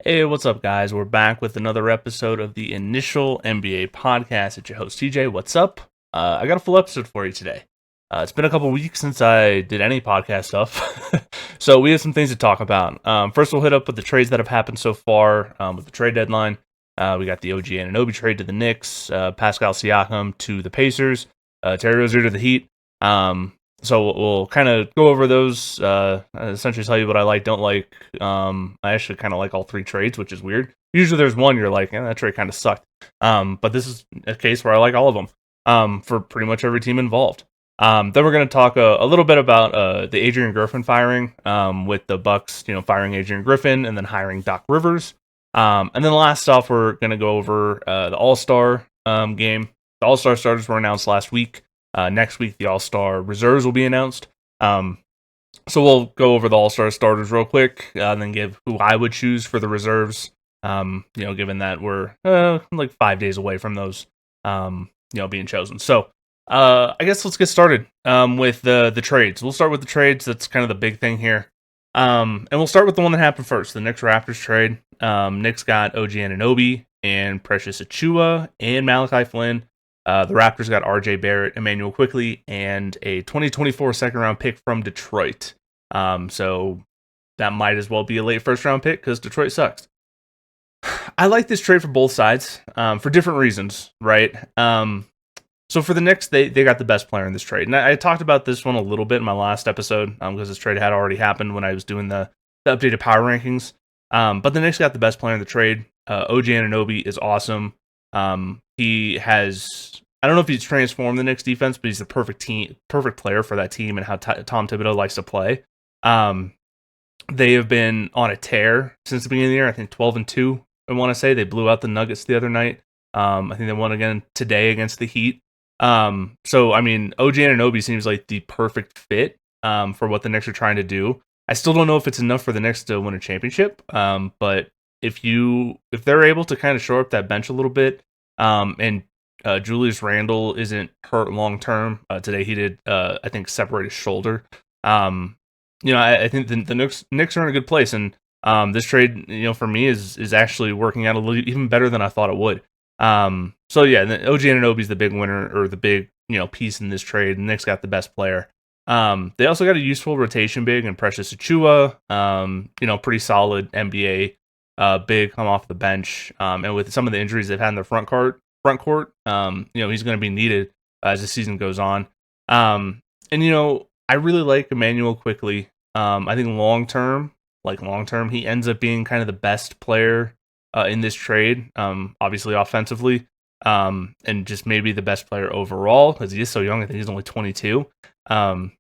Hey, what's up, guys? We're back with another episode of the Initial NBA Podcast. It's your host, TJ. What's up? I got a full episode for you today. It's been a couple weeks since I did any podcast stuff, so we have some things to talk about. First, we'll hit up with the trades that have happened so far with the trade deadline. We got the OG Aounoby trade to the Knicks, Pascal Siakam to the Pacers, Terry Rozier to the Heat. So we'll kind of go over those, essentially tell you what I like, don't like. I actually kind of like all three trades, which is weird. Usually there's one you're like, that trade kind of sucked. But this is a case where I like all of them for pretty much every team involved. Then we're going to talk a little bit about the Adrian Griffin firing with the Bucks, firing Adrian Griffin and then hiring Doc Rivers. And then last off, we're going to go over the All-Star game. The All-Star starters were announced last week. Next week, the All-Star reserves will be announced. So we'll go over the All-Star starters real quick, and then give who I would choose for the reserves. Given that we're like 5 days away from those, being chosen. So I guess let's get started with the trades. We'll start with the trades. That's kind of the big thing here. And we'll start with the one that happened first, the Knicks Raptors trade. Knicks got OG Aounoby and Precious Achiuwa and Malachi Flynn. The Raptors got RJ Barrett, Emmanuel Quickley, and a 2024 second-round pick from Detroit. So that might as well be a late first-round pick because Detroit sucks. I like this trade for both sides for different reasons, right? So for the Knicks, they got the best player in this trade. And I talked about this one a little bit in my last episode because this trade had already happened when I was doing the updated power rankings. But the Knicks got the best player in the trade. OG Aounoby is awesome. He has, I don't know if he's transformed the Knicks defense, but he's the perfect player for that team and how Tom Thibodeau likes to play. They have been on a tear since the beginning of the year. I think 12-2. I want to say they blew out the Nuggets the other night. I think they won again today against the Heat. So I mean, OG Aounoby seems like the perfect fit for what the Knicks are trying to do. I still don't know if it's enough for the Knicks to win a championship. But if they're able to kind of shore up that bench a little bit, and Julius Randle isn't hurt long term. Today he did, I think, separate his shoulder. I think the Knicks are in a good place, and this trade, for me is actually working out a little even better than I thought it would. So yeah, OG Anunoby's the big winner or the big piece in this trade. The Knicks got the best player. They also got a useful rotation big and Precious Achiuwa. Pretty solid NBA big come off the bench. And with some of the injuries they've had in their front court, he's going to be needed as the season goes on. I really like Emmanuel Quickley. I think long term, he ends up being kind of the best player in this trade. Obviously offensively, and just maybe the best player overall because he is so young. I think he's only 22. The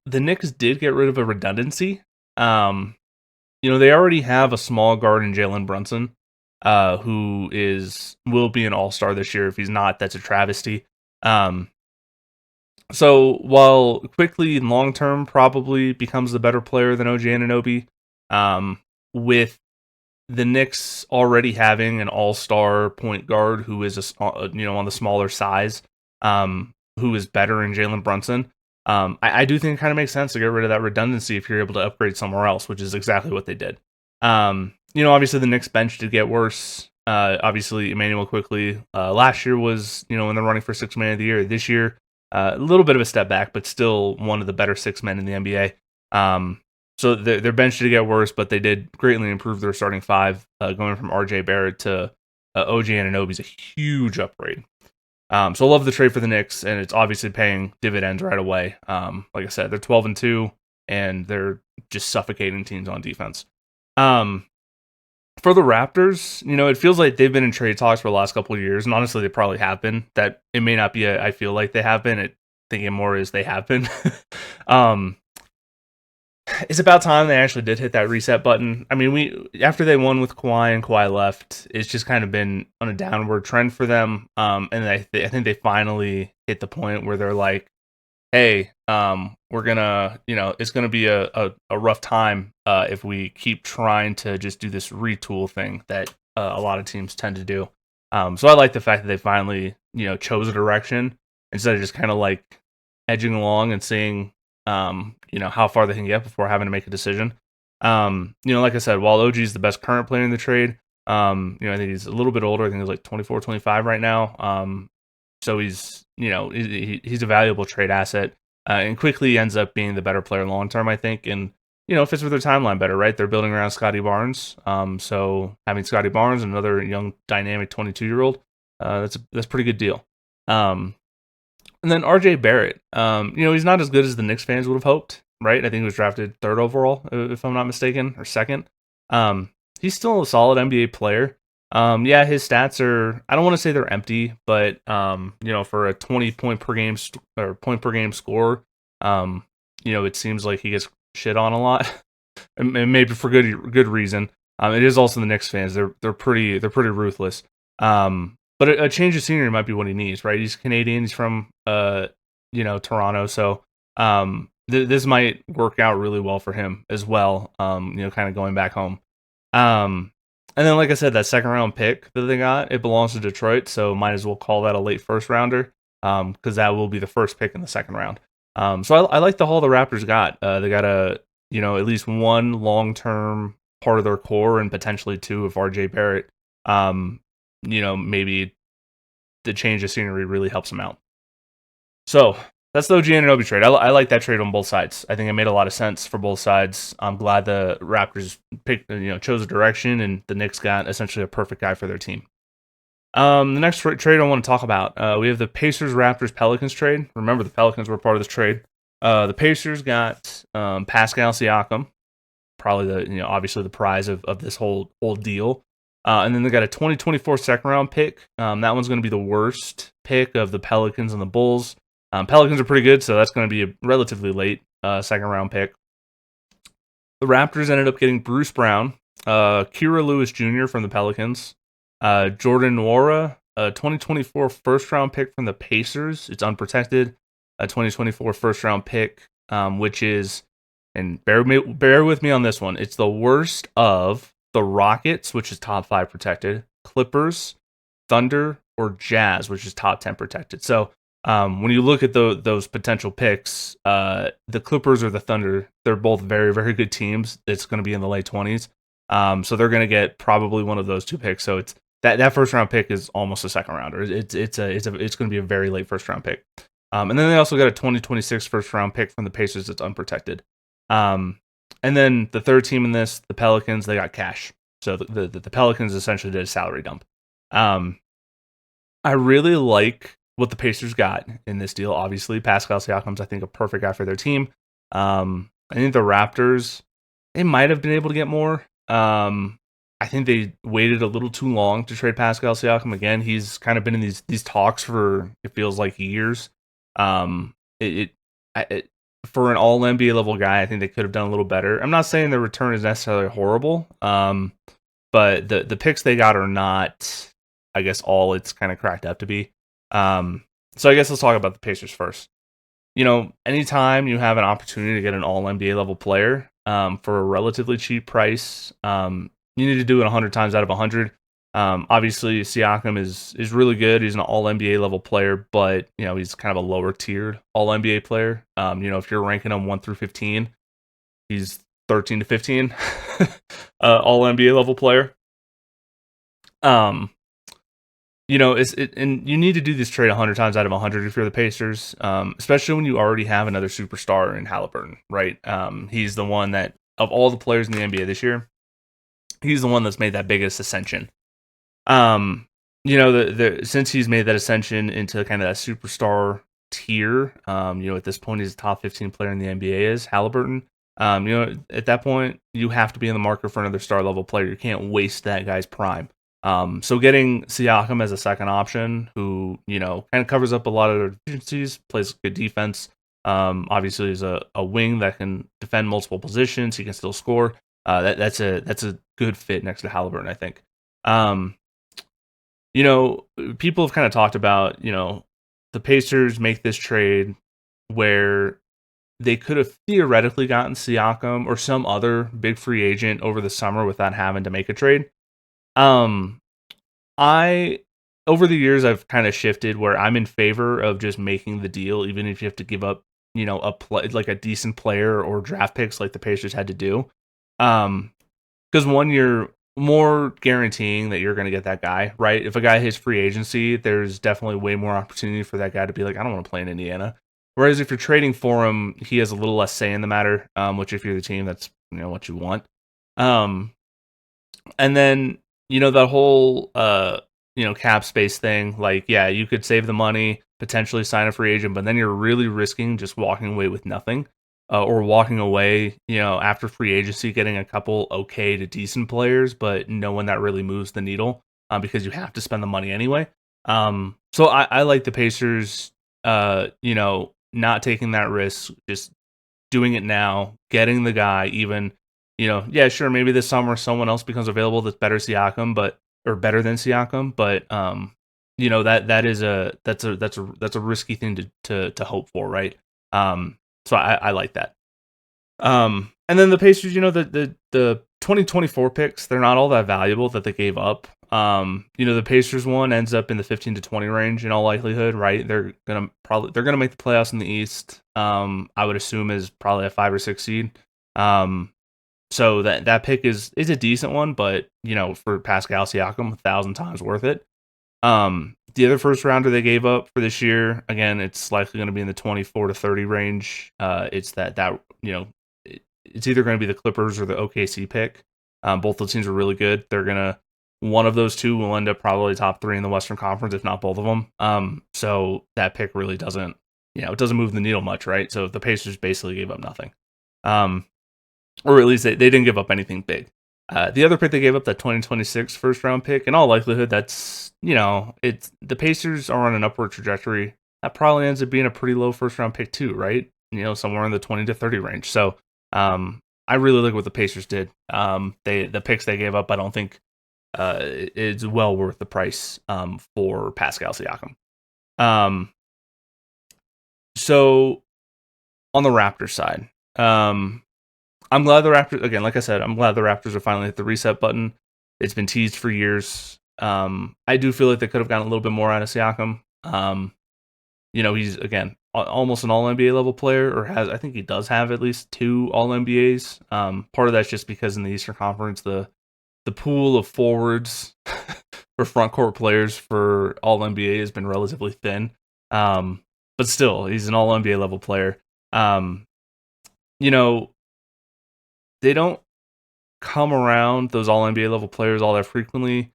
Knicks did get rid of a redundancy. They already have a small guard in Jalen Brunson, who will be an all-star this year. If he's not, that's a travesty. So while Quickley long-term probably becomes the better player than OG Anunoby, with the Knicks already having an all-star point guard who is on the smaller size, who is better in Jalen Brunson, I do think it kind of makes sense to get rid of that redundancy if you're able to upgrade somewhere else, which is exactly what they did. Obviously the Knicks bench did get worse. Obviously Emmanuel Quickley last year was, in the running for sixth man of the year. This year, a little bit of a step back, but still one of the better six men in the NBA. So their bench did get worse, but they did greatly improve their starting five, going from RJ Barrett to OG Anunoby is a huge upgrade. So I love the trade for the Knicks, and it's obviously paying dividends right away. Like I said, they're 12-2, and they're just suffocating teams on defense. For the Raptors, it feels like they've been in trade talks for the last couple of years, and honestly, they probably have been. That it may not be I feel like they have been. Thinking more is they have been. It's about time they actually did hit that reset button. I mean, after they won with Kawhi and Kawhi left, it's just kind of been on a downward trend for them. And I think they finally hit the point where they're like, hey, we're gonna, it's gonna be a rough time if we keep trying to just do this retool thing that a lot of teams tend to do. So I like the fact that they finally, chose a direction instead of just kind of like edging along and seeing, how far they can get before having to make a decision. Like I said, while OG is the best current player in the trade, I think he's a little bit older. I think he's like 24, 25 right now. So he's, he's a valuable trade asset, and quickly ends up being the better player long term, I think. And, fits with their timeline better, right? They're building around Scotty Barnes. So having Scotty Barnes, another young, dynamic 22-year-old, that's a pretty good deal. And then RJ Barrett, he's not as good as the Knicks fans would have hoped, right? I think he was drafted third overall, if I'm not mistaken, or second. He's still a solid NBA player. Yeah, his stats are, I don't want to say they're empty, but for a 20 point per game point per game score, it seems like he gets shit on a lot, and maybe for good reason. It is also the Knicks fans; they're pretty ruthless. But a change of scenery might be what he needs, right? He's Canadian. He's from Toronto, so this might work out really well for him as well. Kind of going back home. And then, like I said, that second round pick that they got, it belongs to Detroit, so might as well call that a late first rounder, because that will be the first pick in the second round. So I like the haul the Raptors got. They got at least one long term part of their core, and potentially two if RJ Barrett. Maybe the change of scenery really helps them out. So that's the OG Aounoby trade. I like that trade on both sides. I think it made a lot of sense for both sides. I'm glad the Raptors chose a direction, and the Knicks got essentially a perfect guy for their team. The next trade I want to talk about, we have the Pacers, Raptors, Pelicans trade. Remember, the Pelicans were part of this trade. The Pacers got Pascal Siakam, probably obviously the prize of this whole deal. And then they got a 2024 second round pick. That one's going to be the worst pick of the Pelicans and the Bulls. Pelicans are pretty good, so that's going to be a relatively late second round pick. The Raptors ended up getting Bruce Brown, Kira Lewis Jr. from the Pelicans, Jordan Nwora, a 2024 first round pick from the Pacers. It's unprotected. A 2024 first round pick, which is, and bear with me on this one, it's the worst of the Rockets, which is top 5 protected, Clippers, Thunder, or Jazz, which is top 10 protected. So when you look at those potential picks, the Clippers or the Thunder, they're both very, very good teams. It's going to be in the late 20s. So they're going to get probably one of those two picks. So it's that first round pick is almost a second rounder. It's going to be a very late first round pick. And then they also got a 2026 first round pick from the Pacers that's unprotected. And then the third team in this, the Pelicans, they got cash. So the Pelicans essentially did a salary dump. I really like what the Pacers got in this deal. Obviously, Pascal Siakam's, I think, a perfect guy for their team. I think the Raptors, they might have been able to get more. I think they waited a little too long to trade Pascal Siakam. Again, he's kind of been in these talks for, it feels like, years. For an all NBA level guy, I think they could have done a little better. I'm not saying the return is necessarily horrible, but the picks they got are not, I guess, all it's kind of cracked up to be. So I guess let's talk about the Pacers first. Anytime you have an opportunity to get an all NBA level player for a relatively cheap price, you need to do it 100 times out of 100. Obviously, Siakam is really good. He's an all NBA level player, but he's kind of a lower tiered all NBA player. If you're ranking him 1 through 15, he's 13 to 15 all NBA level player. And you need to do this trade 100 times out of 100 if you're the Pacers, especially when you already have another superstar in Halliburton, right? He's the one that, of all the players in the NBA this year, he's the one that's made that biggest ascension. Since he's made that ascension into kind of that superstar tier, at this point he's a top 15 player in the NBA is Halliburton. At that point you have to be in the market for another star level player. You can't waste that guy's prime. So getting Siakam as a second option who, kind of covers up a lot of their deficiencies, plays good defense. Obviously is a wing that can defend multiple positions. He can still score. That's a good fit next to Halliburton, I think. People have kind of talked about, the Pacers make this trade where they could have theoretically gotten Siakam or some other big free agent over the summer without having to make a trade. Over the years, I've kind of shifted where I'm in favor of just making the deal, even if you have to give up, a decent player or draft picks like the Pacers had to do. Because one, you're more guaranteeing that you're going to get that guy, right? If a guy hits free agency, there's definitely way more opportunity for that guy to be like, I don't want to play in Indiana. Whereas if you're trading for him, he has a little less say in the matter. Which if you're the team, that's what you want. And then that whole cap space thing. Like, yeah, you could save the money, potentially sign a free agent, but then you're really risking just walking away with nothing. Or walking away, after free agency, getting a couple okay to decent players, but no one that really moves the needle because you have to spend the money anyway. So I like the Pacers, not taking that risk, just doing it now, getting the guy, even, yeah, sure, maybe this summer someone else becomes available that's better better than Siakam, but that's a risky thing to hope for, right? So I like that. And then the Pacers, the 2024 picks, they're not all that valuable that they gave up. The Pacers one ends up in the 15 to 20 range in all likelihood, right? They're gonna make the playoffs in the East. I would assume is probably a 5 or 6 seed. So that pick is a decent one, but for Pascal Siakam, 1,000 times worth it. The other first rounder they gave up for this year, again, it's likely going to be in the 24 to 30 range. It's it's either going to be the Clippers or the OKC pick. Both those teams are really good. One of those two will end up probably top 3 in the Western Conference, if not both of them. So that pick really doesn't, it doesn't move the needle much, right? So the Pacers basically gave up nothing. Or at least they didn't give up anything big. The other pick they gave up, that 2026 first round pick, in all likelihood, that's, it's the Pacers are on an upward trajectory. That probably ends up being a pretty low first round pick too, right? Somewhere in the 20 to 30 range. So I really like what the Pacers did. The picks they gave up, I don't think it's well worth the price for Pascal Siakam. So on the Raptors side, I'm glad the Raptors, again, like I said, I'm glad the Raptors are finally hit the reset button. It's been teased for years. I do feel like they could have gotten a little bit more out of Siakam. He's, again, almost an all-NBA level player, or I think he does have at least 2 all-NBAs. Part of that's just because in the Eastern Conference, the pool of forwards for front court players for all-NBA has been relatively thin. But still, he's an all-NBA level player. They don't come around those all-NBA level players all that frequently.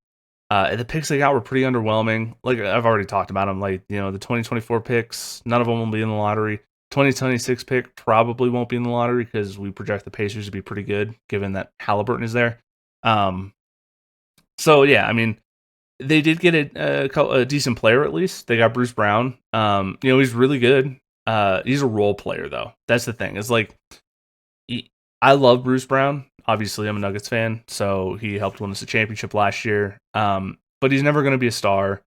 The picks they got were pretty underwhelming. Like I've already talked about them. Like, the 2024 picks, none of them will be in the lottery. 2026 pick probably won't be in the lottery because we project the Pacers to be pretty good, given that Halliburton is there. So yeah, I mean, they did get a decent player at least. They got Bruce Brown. He's really good. He's a role player though. That's the thing. It's like I love Bruce Brown. Obviously, I'm a Nuggets fan, so he helped win us a championship last year. But he's never going to be a star.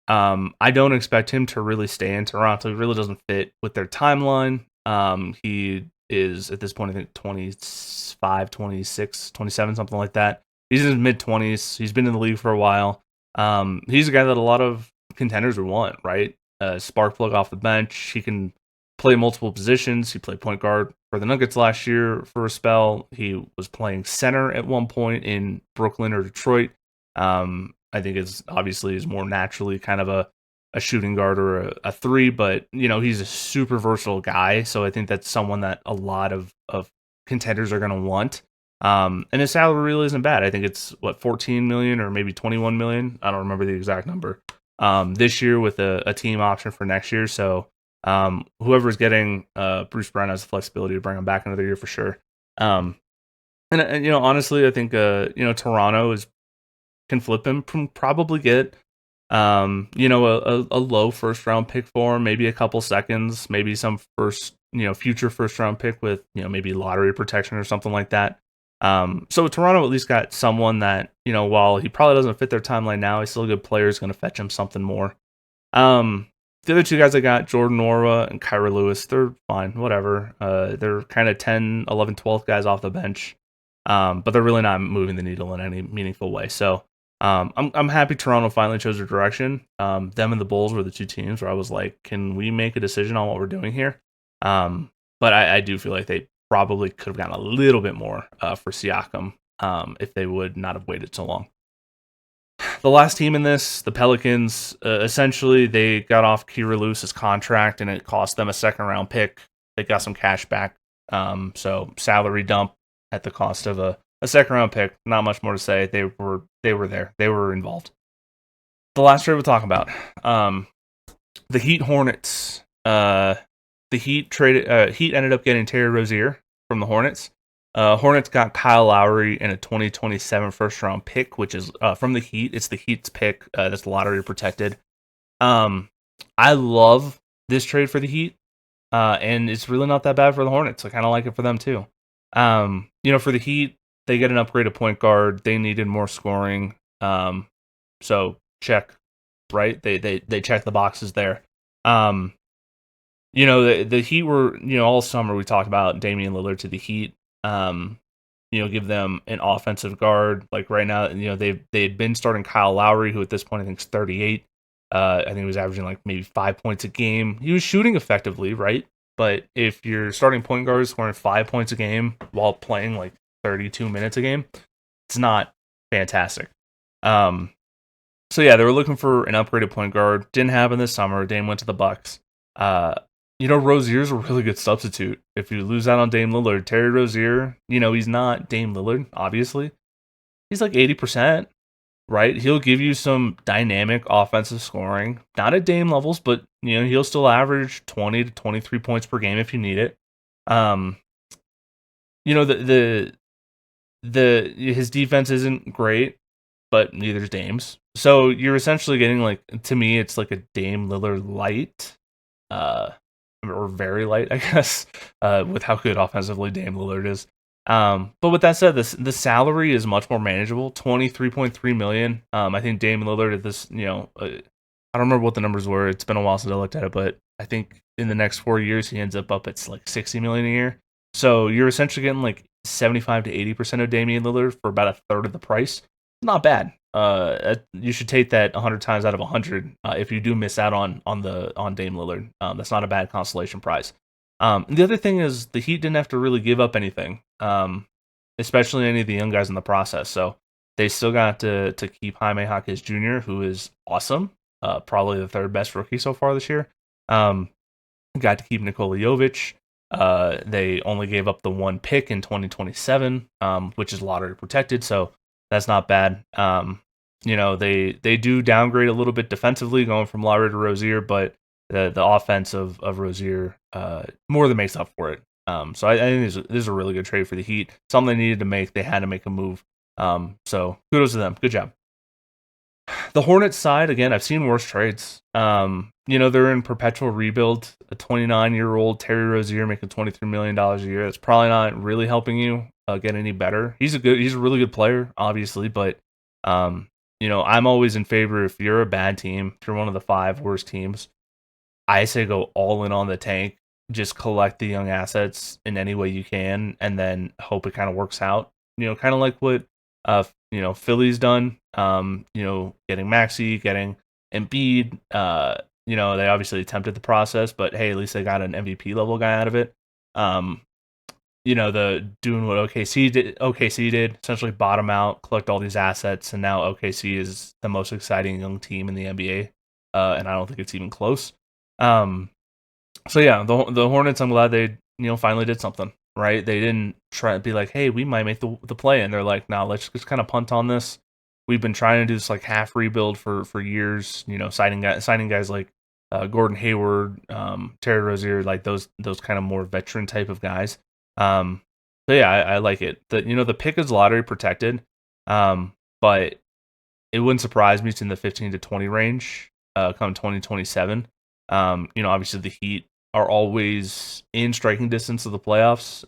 I don't expect him to really stay in Toronto. He really doesn't fit with their timeline. He is, at this point, I think 25, 26, 27, something like that. He's in his mid-20s. He's been in the league for a while. He's a guy that a lot of contenders would want, right? Spark plug off the bench. He can play multiple positions. He played point guard for the Nuggets last year for a spell. He was playing center at one point in Brooklyn or Detroit. I think it's obviously is more naturally kind of a shooting guard or a 3, but he's a super versatile guy. So I think that's someone that a lot of contenders are going to want. And his salary really isn't bad. I think it's 14 million or maybe 21 million. I don't remember the exact number. This year with a team option for next year. So whoever's getting Bruce Brown has the flexibility to bring him back another year for sure. And honestly, I think Toronto can flip him, probably get a low first round pick for him, maybe a couple seconds, maybe some future first round pick with maybe lottery protection or something like that. So Toronto at least got someone that while he probably doesn't fit their timeline now, he's still a good player, is going to fetch him something more. The other 2 guys I got, Jordan Nwora and Kyra Lewis, they're fine, whatever. They're kind of 10, 11, 12th guys off the bench, but they're really not moving the needle in any meaningful way. So I'm happy Toronto finally chose their direction. Them and the Bulls were the 2 teams where I was like, can we make a decision on what we're doing here? But I do feel like they probably could have gotten a little bit more for Siakam if they would not have waited so long. The last team in this, the Pelicans, essentially they got off Kira Lewis's contract and it cost them a second round pick. They got some cash back. So salary dump at the cost of a second round pick. Not much more to say. They were there. They were involved. The last trade we'll talk about. The Heat Hornets. The Heat ended up getting Terry Rozier from the Hornets. Hornets got Kyle Lowry and a 2027 first round pick, which is from the Heat. It's the Heat's pick. That's lottery protected. I love this trade for the Heat, and it's really not that bad for the Hornets. I kind of like it for them too. For the Heat, they get an upgraded point guard. They needed more scoring. So check, right? They check the boxes there. The Heat were, all summer we talked about Damian Lillard to the Heat. Give them an offensive guard. Like right now, they had been starting Kyle Lowry, who at this point I think is 38. I think he was averaging like maybe 5 points a game. He was shooting effectively, right? But if you're starting point guard scoring 5 points a game while playing like 32 minutes a game, it's not fantastic. So yeah, they were looking for an upgraded point guard. Didn't happen this summer. Dame went to the Bucks. Rozier's a really good substitute. If you lose out on Dame Lillard, Terry Rozier, he's not Dame Lillard, obviously. He's like 80%, right? He'll give you some dynamic offensive scoring. Not at Dame levels, but, he'll still average 20 to 23 points per game if you need it. His defense isn't great, but neither is Dame's. So you're essentially getting to me, it's like a Dame Lillard light. Or very light, I guess, with how good offensively Dame Lillard is. But with that said, the salary is much more manageable. $23.3 million. I think Dame Lillard at this, I don't remember what the numbers were. It's been a while since I looked at it, but I think in the next 4 years he ends up at like $60 million a year. So you're essentially getting like 75 to 80% of Damian Lillard for about a third of the price. Not bad. You should take that 100 times out of 100 if you do miss out on Dame Lillard. That's not a bad consolation prize. The other thing is the Heat didn't have to really give up anything, especially any of the young guys in the process. So they still got to keep Jaime Jaquez Jr., who is awesome, probably the third best rookie so far this year. Got to keep Nikola Jovic. They only gave up the one pick in 2027, which is lottery protected. So that's not bad. They do downgrade a little bit defensively, going from Lowry to Rozier, but the offense of Rozier more than makes up for it. So I think this is a really good trade for the Heat. Something they needed to make. They had to make a move. So kudos to them. Good job. The Hornets side, again, I've seen worse trades. They're in perpetual rebuild. A 29-year-old Terry Rozier making $23 million a year. That's probably not really helping you get any better. He's a really good player, obviously, but I'm always in favor, if you're a bad team, if you're one of the 5 worst teams, I say go all in on the tank. Just collect the young assets in any way you can, and then hope it kind of works out. Kind of like what Philly's done. Getting Maxey, getting Embiid. They obviously attempted the process, but hey, at least they got an MVP level guy out of it. Doing what OKC did, essentially bottom out, collect all these assets, and now OKC is the most exciting young team in the NBA, and I don't think it's even close. So yeah, the Hornets, I'm glad they finally did something, right? They didn't try to be like, hey, we might make the play, and they're like, nah, let's just kind of punt on this. We've been trying to do this like half rebuild for years, signing guys like Gordon Hayward, Terry Rozier, like those kind of more veteran type of guys. So yeah, I like it. The pick is lottery protected, but it wouldn't surprise me it's in the 15 to 20 range come 2027. Obviously the Heat are always in striking distance of the playoffs.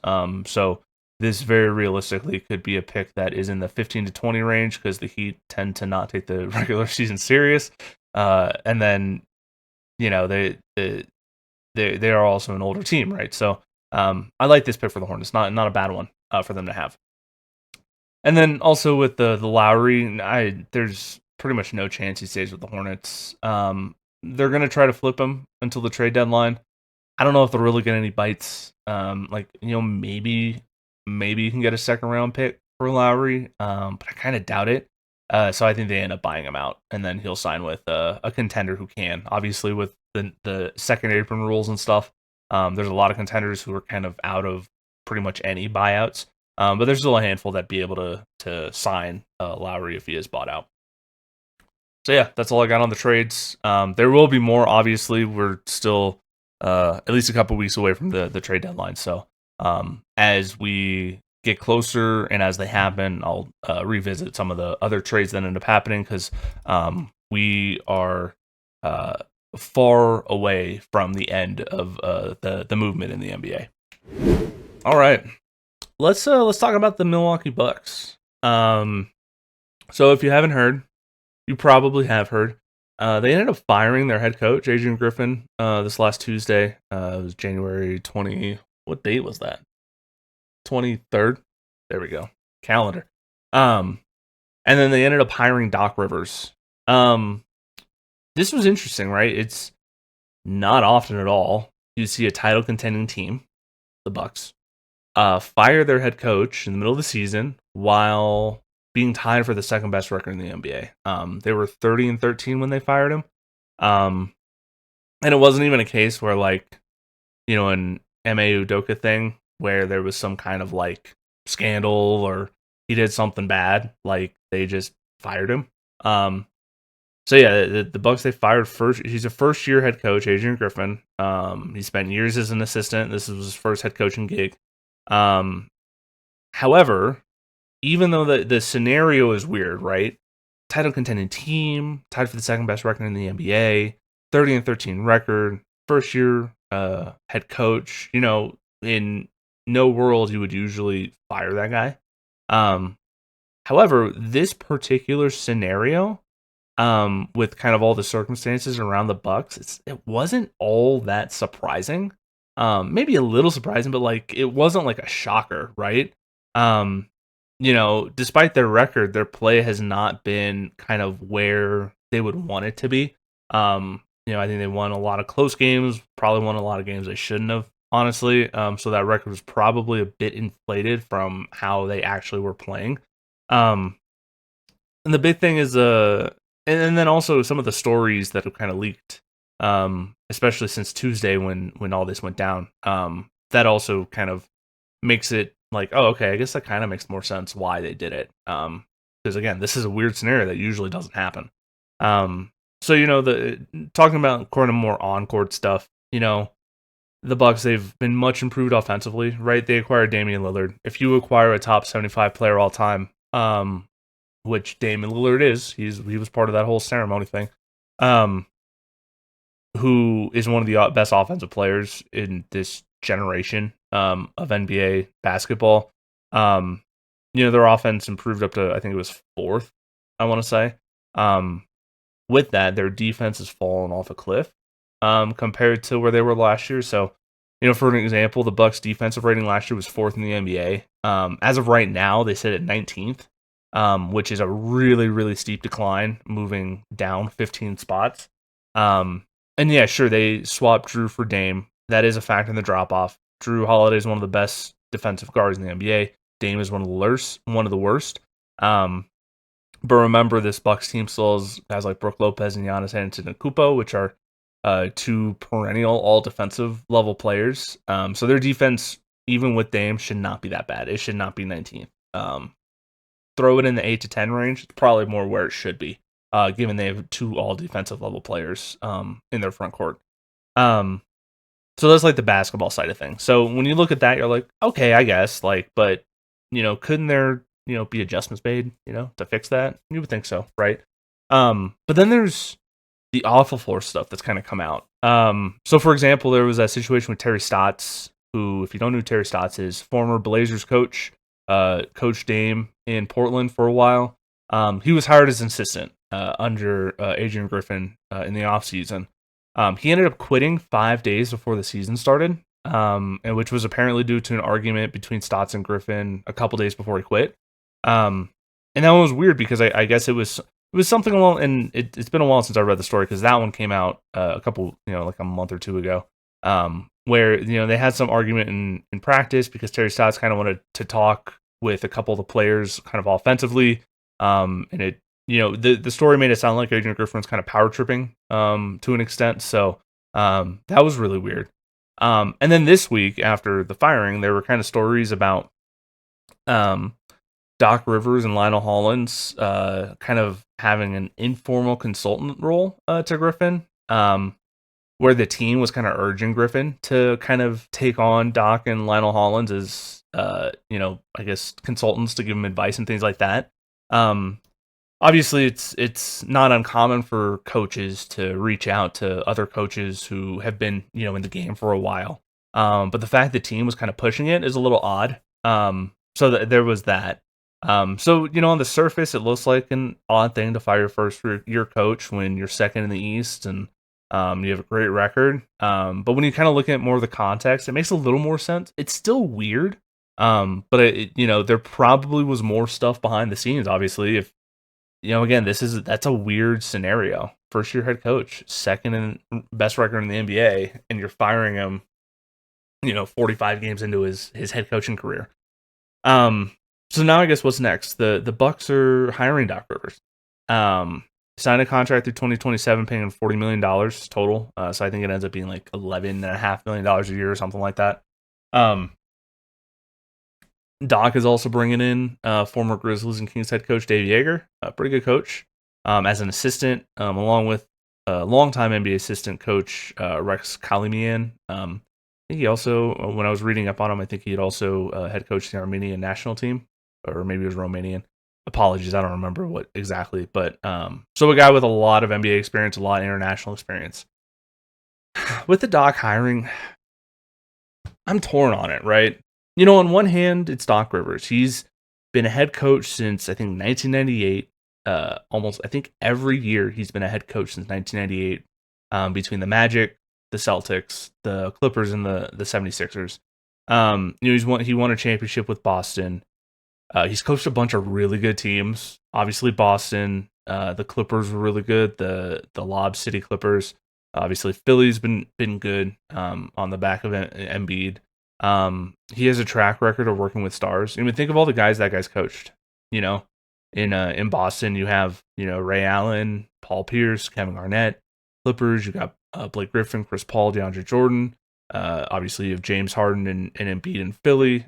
So this very realistically could be a pick that is in the 15 to 20 range because the Heat tend to not take the regular season serious. And then, they are also an older team, right? So I like this pick for the Hornets. Not a bad one for them to have. And then also with the Lowry, there's pretty much no chance he stays with the Hornets. They're going to try to flip him until the trade deadline. I don't know if they'll really get any bites. Maybe you can get a second round pick for Lowry, but I kind of doubt it. So I think they end up buying him out, and then he'll sign with a contender who can. Obviously, with the second apron rules and stuff, there's a lot of contenders who are kind of out of pretty much any buyouts. But there's still a handful that be able to sign Lowry if he is bought out. So yeah, that's all I got on the trades. There will be more. Obviously, we're still at least a couple weeks away from the trade deadline. So as we get closer and as they happen, I'll revisit some of the other trades that end up happening because we are far away from the end of the movement in the NBA. All right, let's talk about the Milwaukee Bucks. So if you haven't heard, you probably have heard. They ended up firing their head coach, Adrian Griffin, this last Tuesday. It was January 20. What date was that? 23rd. There we go. Calendar. And then they ended up hiring Doc Rivers. This was interesting, right? It's not often at all you see a title contending team, the Bucks, fire their head coach in the middle of the season while being tied for the second best record in the NBA. They were 30-13 when they fired him. And it wasn't even a case where an M.A. Udoka thing where there was some kind of scandal or he did something bad. They just fired him. So yeah, the Bucks, they fired he's a first year head coach, Adrian Griffin. He spent years as an assistant. This was his first head coaching gig. However, even though the scenario is weird, right? Title contending team, tied for the second best record in the NBA, 30-13 record, first year head coach. In no world you would usually fire that guy. However, this particular scenario, with kind of all the circumstances around the Bucks, it wasn't all that surprising. Maybe a little surprising, but it wasn't a shocker, right? Despite their record, their play has not been kind of where they would want it to be. I think they won a lot of close games, probably won a lot of games they shouldn't have, honestly. So that record was probably a bit inflated from how they actually were playing. And the big thing is, and then also some of the stories that have kind of leaked, especially since Tuesday when all this went down, that also kind of makes it oh, okay, I guess that kind of makes more sense why they did it. Because again, this is a weird scenario that usually doesn't happen. So talking about kind of more on-court stuff, the Bucks, they've been much improved offensively, right? They acquired Damian Lillard. If you acquire a top 75 player all time, which Damian Lillard is, he was part of that whole ceremony thing, who is one of the best offensive players in this generation of NBA basketball. Their offense improved up to, I think it was 4th, I want to say. With that, their defense has fallen off a cliff compared to where they were last year. So, for an example, the Bucks' defensive rating last year was 4th in the NBA. As of right now, they sit at 19th, which is a really, really steep decline, moving down 15 spots. And yeah, sure, they swapped Drew for Dame. That is a factor in the drop-off. Drew Holiday is one of the best defensive guards in the NBA. Dame is one of the worst. But remember, this Bucks team still has guys like Brook Lopez and Giannis Antetokounmpo, which are 2 perennial all-defensive level players. So their defense, even with Dame, should not be that bad. It should not be 19th. Throw it in the 8 to 10 range. It's probably more where it should be, given they have 2 all-defensive level players in their front court. So that's the basketball side of things. So when you look at that, you're like, okay, I guess, but couldn't there, be adjustments made, to fix that? You would think so, right? But then there's the awful floor stuff that's kind of come out. So for example, there was a situation with Terry Stotts, who, if you don't know who Terry Stotts is, former Blazers coach, coached Dame in Portland for a while. He was hired as an assistant under Adrian Griffin in the offseason. He ended up quitting 5 days before the season started, and which was apparently due to an argument between Stotts and Griffin a couple days before he quit. And that one was weird because I guess it was something along, and it's been a while since I read the story because that one came out a couple, a month or two ago. where they had some argument in practice because Terry Stotts kind of wanted to talk with a couple of the players kind of offensively, and it the story made it sound like Adrian Griffin was kind of power tripping to an extent, so that was really weird. And then this week after the firing, there were kind of stories about Doc Rivers and Lionel Hollins kind of having an informal consultant role to Griffin. Where the team was kind of urging Griffin to kind of take on Doc and Lionel Hollins as, I guess consultants to give him advice and things like that. Obviously, it's not uncommon for coaches to reach out to other coaches who have been, in the game for a while. But the fact the team was kind of pushing it is a little odd. So there was that. So on the surface, it looks like an odd thing to fire your first year coach when you're second in the East and you have a great record. But when you kind of look at more of the context, it makes a little more sense. It's still weird. But there probably was more stuff behind the scenes, obviously. If, again, that's a weird scenario. First year head coach, second in best record in the NBA, and you're firing him, 45 games into his head coaching career. So now I guess what's next? The Bucks are hiring Doc Rivers. Signed a contract through 2027, paying him $40 million total. So I think it ends up being like $11.5 million a year or something like that. Doc is also bringing in former Grizzlies and Kings head coach Dave Yeager, a pretty good coach, as an assistant, along with longtime NBA assistant coach Rex Kalimian. I think he also, when I was reading up on him, I think he had also head coached the Armenian national team, or maybe it was Romanian. Apologies, I don't remember what exactly, but so a guy with a lot of NBA experience, a lot of international experience. With the Doc hiring, I'm torn on it, right? On one hand, it's Doc Rivers. He's been a head coach since I think 1998. Almost, I think every year he's been a head coach since 1998. Between the Magic, the Celtics, the Clippers, and the 76ers. He won a championship with Boston. He's coached a bunch of really good teams. Obviously, Boston, the Clippers were really good. The Lob City Clippers. Obviously, Philly's been good on the back of Embiid. He has a track record of working with stars. Think of all the guys that guy's coached. In Boston, you have Ray Allen, Paul Pierce, Kevin Garnett. Clippers, you got Blake Griffin, Chris Paul, DeAndre Jordan. Obviously, you have James Harden and Embiid in Philly,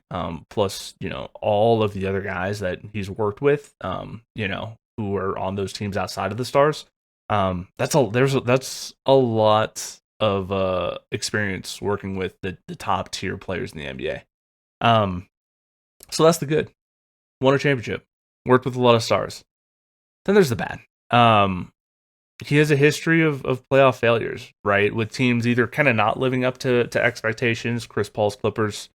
plus all of the other guys that he's worked with, who are on those teams outside of the stars. That's a lot of experience working with the top tier players in the NBA. So that's the good. Won a championship, worked with a lot of stars. Then there's the bad. He has a history of playoff failures, right? With teams either kind of not living up to expectations, Chris Paul's Clippers,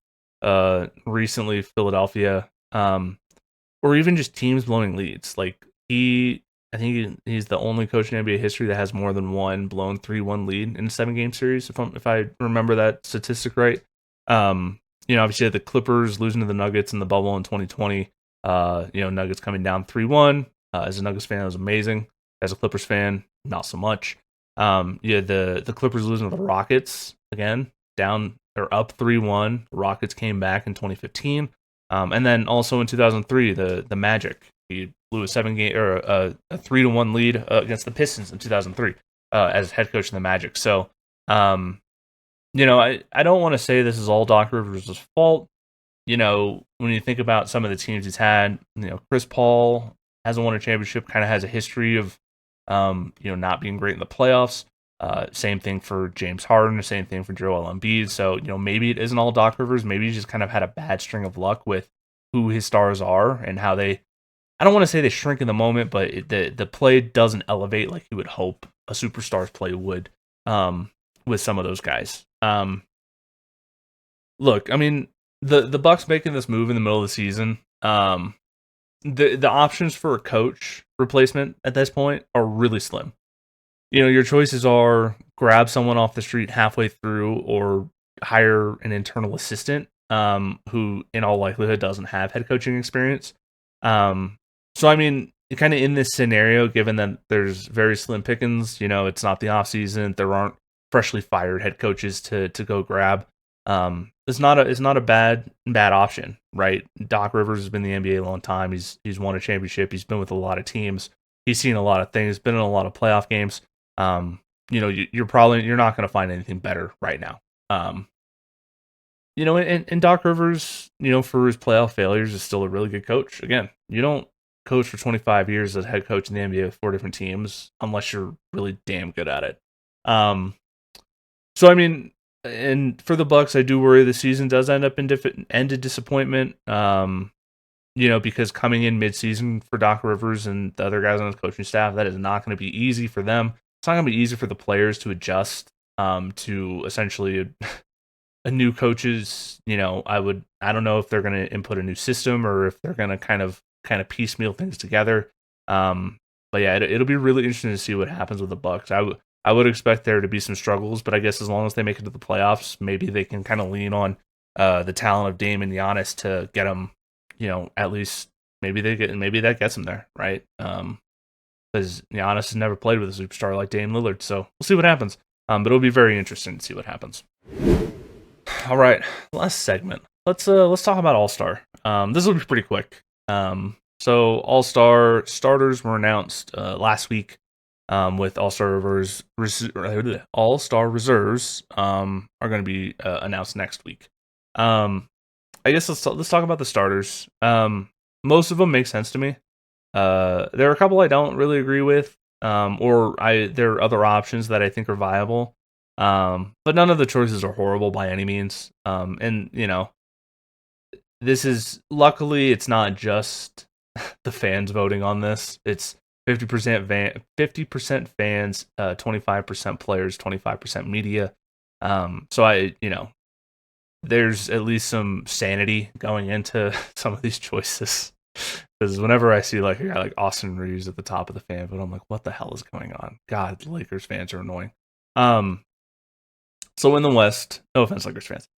recently Philadelphia, or even just teams blowing leads. Like I think he's the only coach in NBA history that has more than one blown 3-1 lead in a 7-game series, if I remember that statistic right. Obviously the Clippers losing to the Nuggets in the bubble in 2020. Nuggets coming down 3-1. As a Nuggets fan, that was amazing. As a Clippers fan, not so much. The Clippers losing to the Rockets again, down or up 3-1. Rockets came back in 2015, and then also in 2003, the Magic, he blew a 7-game or a 3-1 lead against the Pistons in 2003 as head coach in the Magic. So, I don't want to say this is all Doc Rivers' fault. When you think about some of the teams he's had, Chris Paul hasn't won a championship, kind of has a history of not being great in the playoffs. Same thing for James Harden, same thing for Joel Embiid. So, maybe it isn't all Doc Rivers. Maybe he just kind of had a bad string of luck with who his stars are and how I don't want to say they shrink in the moment, but the play doesn't elevate like you would hope a superstar's play would with some of those guys. Look, the Bucks making this move in the middle of the season, the options for a coach replacement at this point are really slim. Your choices are grab someone off the street halfway through or hire an internal assistant who in all likelihood doesn't have head coaching experience. So kind of in this scenario, given that there's very slim pickings, it's not the off season, there aren't freshly fired head coaches to go grab. It's not a bad option, right? Doc Rivers has been in the NBA a long time. He's won a championship. He's been with a lot of teams. He's seen a lot of things. Been in a lot of playoff games. You're not going to find anything better right now. And Doc Rivers, for his playoff failures, is still a really good coach. Again, you don't coach for 25 years as head coach in the NBA with 4 different teams unless you're really damn good at it. So I mean, and for the Bucks, I do worry the season does end up in disappointment. Because coming in mid-season for Doc Rivers and the other guys on his coaching staff, that is not going to be easy for them. It's not going to be easy for the players to adjust to essentially a new coach's. I don't know if they're going to input a new system or if they're going to kind of piecemeal things together. But yeah, it'll be really interesting to see what happens with the Bucks. I would expect there to be some struggles, but I guess as long as they make it to the playoffs, maybe they can kind of lean on the talent of Dame and Giannis to get them. At least maybe that gets them there, right? Because Giannis has never played with a superstar like Dame Lillard, so we'll see what happens. But it'll be very interesting to see what happens. All right, last segment. Let's talk about All-Star. This will be pretty quick. So All-Star starters were announced last week. With All-Star reserves are going to be announced next week. I guess let's talk about the starters. Most of them make sense to me. There are a couple I don't really agree with, there are other options that I think are viable. But none of the choices are horrible by any means. This is luckily it's not just the fans voting on this. It's 50% fans, 25% players, 25% media. So there's at least some sanity going into some of these choices. Because whenever I see like a guy like Austin Reeves at the top of the fan vote, I'm like, what the hell is going on? God, the Lakers fans are annoying. So in the West, no offense, Lakers fans.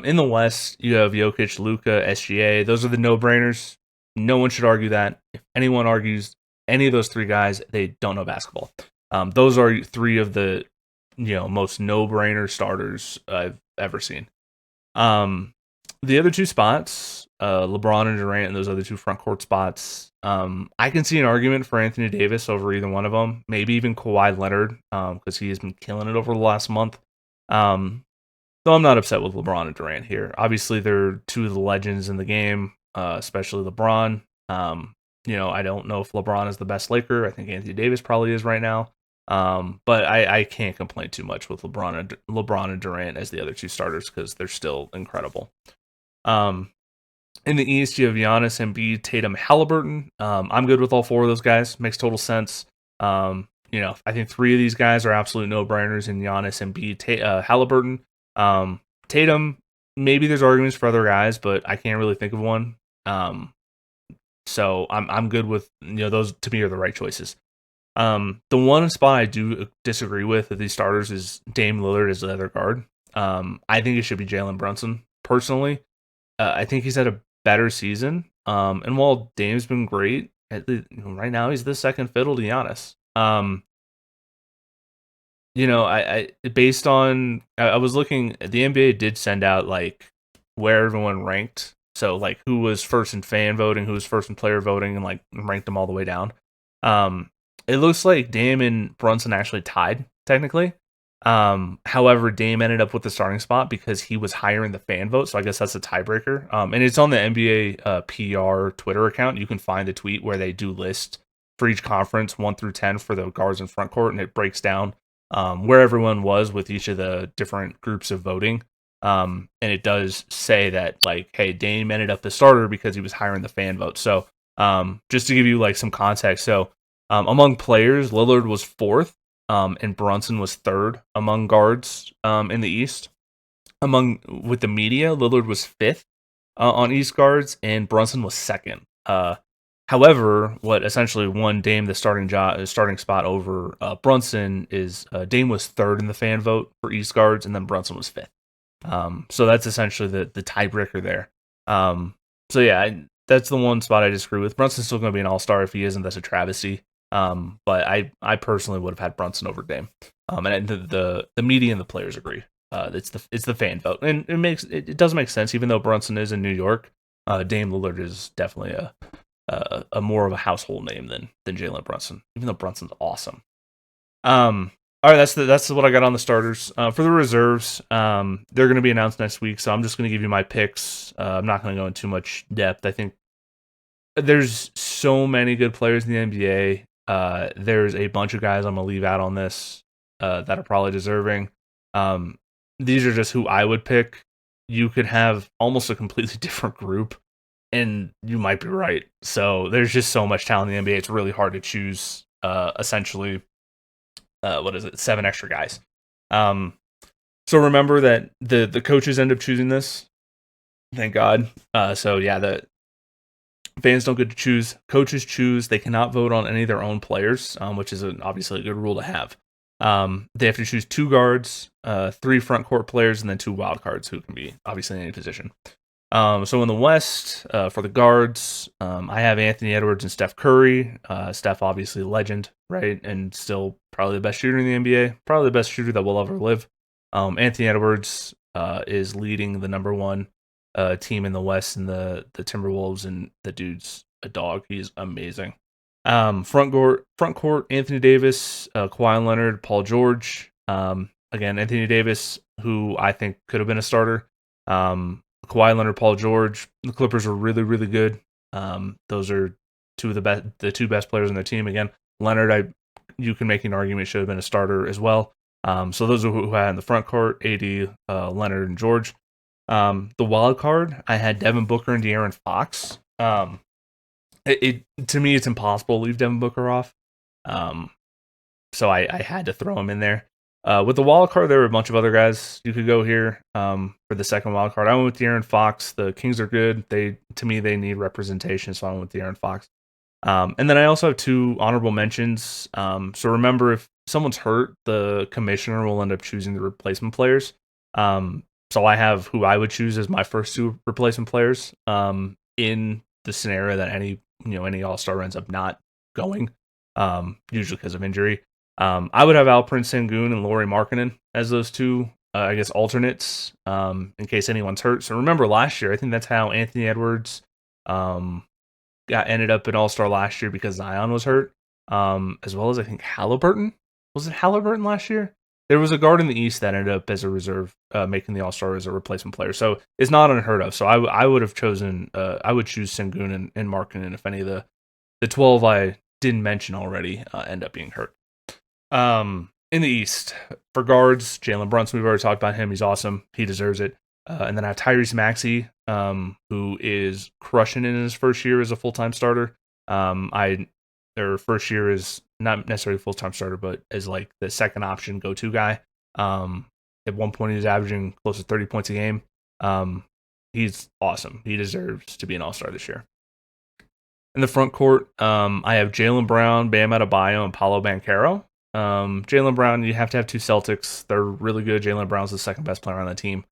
In the West, you have Jokic, Luka, SGA. Those are the no-brainers. No one should argue that. If anyone argues any of those 3 guys, they don't know basketball. Those are 3 of the most no-brainer starters I've ever seen. The other 2 spots, LeBron and Durant, and those other 2 front court spots, I can see an argument for Anthony Davis over either one of them. Maybe even Kawhi Leonard, because he has been killing it over the last month. Though I'm not upset with LeBron and Durant here. Obviously, they're 2 of the legends in the game, especially LeBron. I don't know if LeBron is the best Laker. I think Anthony Davis probably is right now. But I can't complain too much with LeBron and Durant as the other 2 starters because they're still incredible. In the East, you have Giannis, Embiid, Tatum, Halliburton. I'm good with all 4 of those guys. Makes total sense. I think 3 of these guys are absolute no-brainers in Giannis, Embiid, Halliburton. Tatum, maybe there's arguments for other guys, but I can't really think of one. So I'm good with those. To me, are the right choices. The one spot I do disagree with these starters is Dame Lillard as the other guard. I think it should be Jalen Brunson personally. I think he's had a better season. And while Dame's been great, right now he's the second fiddle to Giannis. I was looking. The NBA did send out like where everyone ranked. So like who was first in fan voting, who was first in player voting, and like ranked them all the way down. It looks like Dame and Brunson actually tied technically. However, Dame ended up with the starting spot because he was higher in the fan vote. So I guess that's a tiebreaker. And it's on the NBA PR Twitter account. You can find the tweet where they do list for each conference 1 through 10 for the guards in front court, and it breaks down where everyone was with each of the different groups of voting. And it does say that like, hey, Dame ended up the starter because he was higher in the fan vote. So just to give you like some context, so among players, Lillard was 4th. And Brunson was 3rd among guards in the East. With the media, Lillard was 5th on East guards, and Brunson was 2nd. However, what essentially won Dame the starting spot over Brunson is Dame was 3rd in the fan vote for East guards, and then Brunson was 5th. So that's essentially the tiebreaker there. So yeah, that's the one spot I disagree with. Brunson's still going to be an all-star. If he isn't, that's a travesty. But I personally would have had Brunson over Dame. And the media and the players agree. It's the fan vote, and it does make sense. Even though Brunson is in New York, Dame Lillard is definitely a more of a household name than Jalen Brunson. Even though Brunson's awesome. All right, that's what I got on the starters. For the reserves, they're going to be announced next week, so I'm just going to give you my picks. I'm not going to go into too much depth. I think there's so many good players in the NBA. There's a bunch of guys I'm going to leave out on this that are probably deserving. These are just who I would pick. You could have almost a completely different group, and you might be right. So there's just so much talent in the NBA. It's really hard to choose essentially 7 extra guys. So remember that the coaches end up choosing this. Thank God. So yeah, the fans don't get to choose. Coaches choose. They cannot vote on any of their own players, which is obviously a good rule to have. They have to choose 2 guards, 3 front court players, and then 2 wild cards who can be obviously in any position. So in the West, for the guards, I have Anthony Edwards and Steph Curry. Steph, obviously, legend, right? And still probably the best shooter in the NBA. Probably the best shooter that will ever live. Anthony Edwards is leading the number 1 team in the West in the Timberwolves, and the dude's a dog. He's amazing. Front court, Anthony Davis, Kawhi Leonard, Paul George. Again, Anthony Davis, who I think could have been a starter. Kawhi Leonard, Paul George. The Clippers are really, really good. Those are the 2 best players on their team. Again, Leonard, you can make an argument should have been a starter as well. So those are who I had in the front court: AD, Leonard, and George. The wild card, I had Devin Booker and De'Aaron Fox. To me, it's impossible to leave Devin Booker off. So I had to throw him in there. With the wild card, there were a bunch of other guys you could go here for the second wild card. I went with De'Aaron Fox. The Kings are good. To me, they need representation, so I went with De'Aaron Fox. And then I also have 2 honorable mentions. So remember, if someone's hurt, the commissioner will end up choosing the replacement players. So I have who I would choose as my first 2 replacement players in the scenario that any All-Star ends up not going, usually because of injury. I would have Alperen Sengun and Lauri Markkanen as those 2, I guess, alternates in case anyone's hurt. So remember last year, I think that's how Anthony Edwards ended up an All-Star last year because Zion was hurt, as well as I think Halliburton. Was it Halliburton last year? There was a guard in the East that ended up as a reserve, making the All-Star as a replacement player. So it's not unheard of. So I would have chosen, I would choose Sengun and Markkanen if any of the 12 I didn't mention already end up being hurt. In the East, for guards, Jalen Brunson, we've already talked about him. He's awesome. He deserves it. And then I have Tyrese Maxey, who is crushing in his first year as a full-time starter. Their first year is not necessarily a full-time starter, but as like the second option go-to guy. At one point, he was averaging close to 30 points a game. He's awesome. He deserves to be an all-star this year. In the front court, I have Jaylen Brown, Bam Adebayo, and Paolo Banchero. Jaylen Brown, you have to have 2 Celtics. They're really good. Jaylen Brown's the second best player on the team.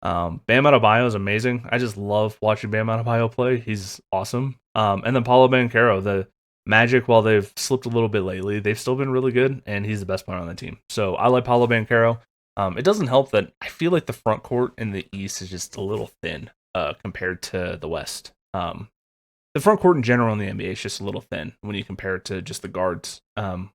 Bam Adebayo is amazing. I just love watching Bam Adebayo play. He's awesome. And then Paolo Banchero, the Magic, while they've slipped a little bit lately, they've still been really good, and he's the best player on the team. So I like Paolo Banchero. It doesn't help that I feel like the front court in the East is just a little thin compared to the West. The front court in general in the NBA is just a little thin when you compare it to just the guards,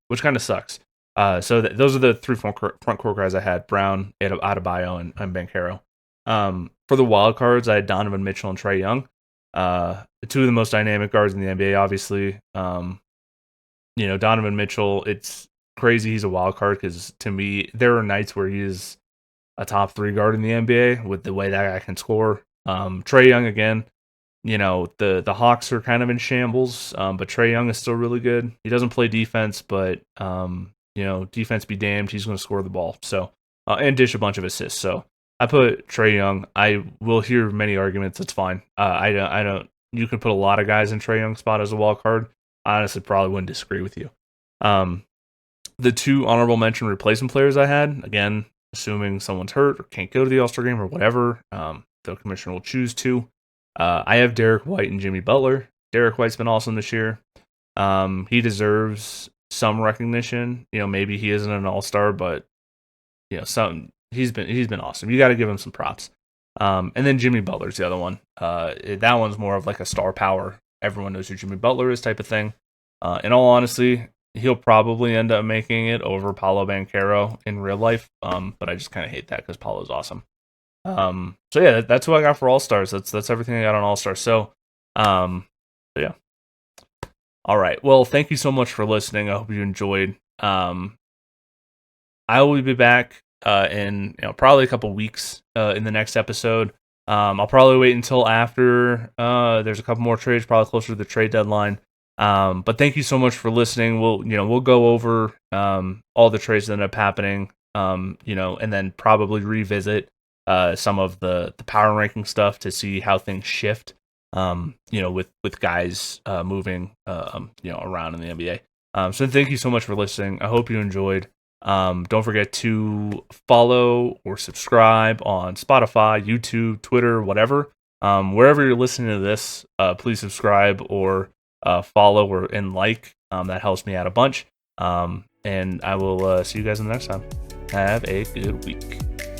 which kind of sucks. So those are the 3 front court guys I had: Brown, Adebayo, and Banchero. For the wild cards, I had Donovan Mitchell and Trae Young. 2 of the most dynamic guards in the NBA, obviously. Donovan Mitchell, it's crazy he's a wild card because to me, there are nights where he is a top 3 guard in the NBA with the way that guy can score. Trae Young, again, the Hawks are kind of in shambles, but Trae Young is still really good. He doesn't play defense, but, defense be damned, he's going to score the ball. So, and dish a bunch of assists. So I put Trae Young. I will hear many arguments. It's fine. I don't. You can put a lot of guys in Trae Young's spot as a wild card. I honestly probably wouldn't disagree with you. The 2 honorable mention replacement players I had, again, assuming someone's hurt or can't go to the All-Star game or whatever, the commissioner will choose to. I have Derek White and Jimmy Butler. Derek White's been awesome this year. He deserves some recognition. Maybe he isn't an all-star, but he's been awesome. You got to give him some props. And then Jimmy Butler's the other one. That one's more of like a star power. Everyone knows who Jimmy Butler is type of thing. In all honesty, he'll probably end up making it over Paolo Banchero in real life. But I just kind of hate that because Paolo's awesome. So yeah, that's what I got for All Stars. That's everything I got on All Stars. So yeah. All right. Well, thank you so much for listening. I hope you enjoyed. I will be back in probably a couple weeks in the next episode. I'll probably wait until after there's a couple more trades, probably closer to the trade deadline. But thank you so much for listening. We'll go over all the trades that end up happening. And then probably revisit some of the power ranking stuff to see how things shift. With guys moving around in the NBA. So thank you so much for listening. I hope you enjoyed. Don't forget to follow or subscribe on Spotify, YouTube, Twitter, whatever. Wherever you're listening to this, please subscribe or follow and like. That helps me out a bunch. And I will see you guys in the next time. Have a good week.